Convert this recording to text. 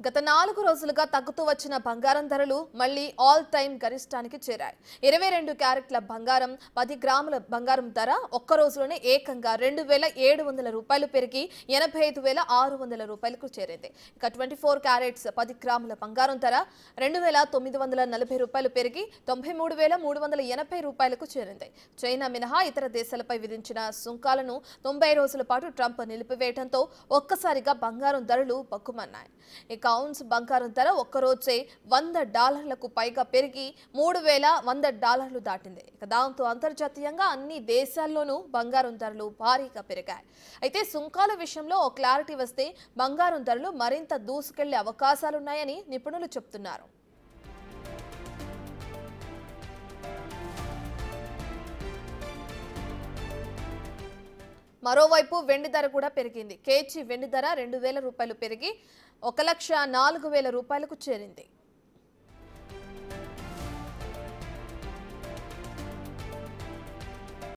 గత 4 రోజులుగా తగ్గుతూ వచ్చిన బంగారం ధరలు మళ్లీ ఆల్ టైమ్ గరిష్టానికి చేరాయి. 22 క్యారెట్ల బంగారం 10 గ్రాముల బంగారం ధర ఒక్క రోజులోనే ఏకంగా 2700 రూపాయలు పెరిగి 85600 రూపాయలకు చేరింది. ఇక 24 క్యారెట్స్ 10 గ్రాముల బంగారం ధర 2940 రూపాయలు పెరిగి 93380 రూపాయలకు చేరింది. చైనా మినహా ఇతర దేశాలపై విధించిన సుంకాలను 90 రోజుల పాటు ట్రంప్ నిలిపివేయడంతో ఒక్కసారిగా బంగారం ధరలు బగ్గుమన్నాయి. ఇక ఔన్స్ బంగారం ధర ఒక్కరోజే $100లకు పైగా పెరిగి $3100 దాటింది. ఇక దాంతో అంతర్జాతీయంగా అన్ని దేశాల్లోనూ బంగారం ధరలు భారీగా పెరిగాయి. అయితే సుంకాల విషయంలో ఓ క్లారిటీ వస్తే బంగారం ధరలు మరింత దూసుకెళ్లే అవకాశాలున్నాయని నిపుణులు చెబుతున్నారు. మరోవైపు వెండి ధర కూడా పెరిగింది. కేజీ వెండి ధర 2000 రూపాయలు పెరిగి 1,04,000 రూపాయలకు చేరింది.